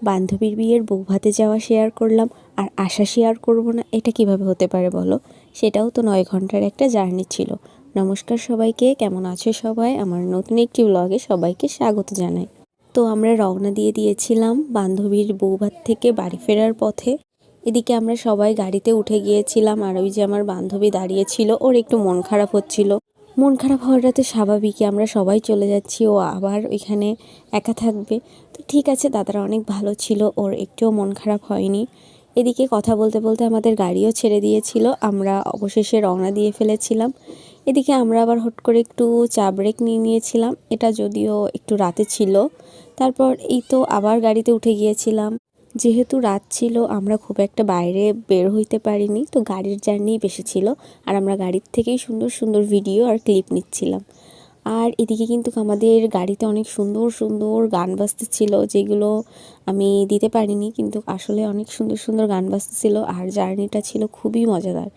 বান্ধবীর বিয়ের বৌভাতে যাওয়া শেয়ার করলাম আর আসা শেয়ার করব না, এটা কিভাবে হতে পারে বলো। সেটাও তো 9 ঘন্টার একটা জার্নি ছিল। নমস্কার সবাইকে, কেমন আছো সবাই? আমার নতুন একটি ব্লগে সবাইকে স্বাগত জানাই। তো আমরা রওনা দিয়ে দিয়েছিলাম বান্ধবীর বৌভাত থেকে বাড়ি ফেরার পথে। এদিকে আমরা সবাই গাড়িতে উঠে গিয়েছিলাম, আর ওই যে আমার বান্ধবী দাঁড়িয়েছিল, ওর একটু মন খারাপ হচ্ছিল। মন খারাপ হওয়াটা তো স্বাভাবিকই, আমরা সবাই চলে যাচ্ছি, ও আবার ওইখানে একা থাকবে। তো ঠিক আছে, দাদারা অনেক ভালো ছিল, ওর একটুও মন খারাপ হয়নি। এদিকে কথা বলতে বলতে আমাদের গাড়িও ছেড়ে দিয়েছিল, আমরা অবশেষে রওনা দিয়ে ফেলেছিলাম। এদিকে আমরা আবার হট করে একটু চা ব্রেক নিয়ে নিয়েছিলাম, এটা যদিও একটু রাতে ছিল। তারপর এই তো আবার গাড়িতে উঠে গিয়েছিলাম। যেহেতু রাত ছিল, আমরা খুব একটা বাইরে বের হইতে পারিনি, তো গাড়ির জার্নি বেশি ছিল। আর আমরা গাড়ির থেকেই সুন্দর সুন্দর ভিডিও আর ক্লিপ নিচ্ছিলাম। আর এদিকে কিন্তু আমাদের গাড়িতে অনেক সুন্দর সুন্দর গান বাজতেছিল, যেগুলো আমি দিতে পারিনি, কিন্তু আসলে অনেক সুন্দর সুন্দর গান বাজতেছিল। আর জার্নিটা ছিল খুবই মজাদার।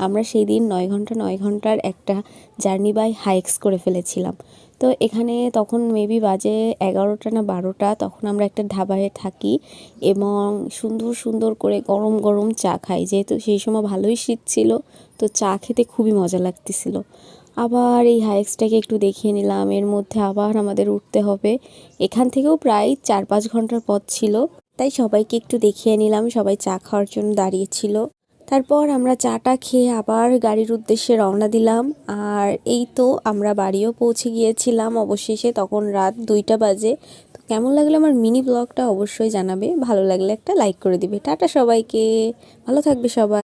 আমরা সেই দিন 9 ঘন্টার একটা জার্নি বাই হাইক্স করে ফেলেছিলাম। তো এখানে তখন মেবি বাজে 11টা না 12টা, তখন আমরা একটা ধাবায় থাকি এবং সুন্দর সুন্দর করে গরম গরম চা খাই, যেহেতু সেই সময় ভালোই শীত ছিল, তো চা খেতে খুবই মজা লাগতেছিল। আবার এই হাইক্সটাকে একটু দেখিয়ে নিলাম, এর মধ্যে আবার আমাদের উঠতে হবে। এখান থেকেও প্রায় 4-5 ঘন্টার পথ ছিল, তাই সবাইকে একটু দেখিয়ে নিলাম, সবাই চা খাওয়ার জন্য দাঁড়িয়েছিল। তারপর আমরা চাটা খেয়ে আবার গাড়ির উদ্দেশ্যে রওনা দিলাম। আর এই তো আমরা বাড়িও পৌঁছে গিয়েছিলাম অবশেষে, তখন রাত 2টা বাজে। তো কেমন লাগলো আমার মিনি ব্লগটা অবশ্যই জানাবে, ভালো লাগলে একটা লাইক করে দিবে। টাটা সবাইকে, ভালো থাকবে সবাই।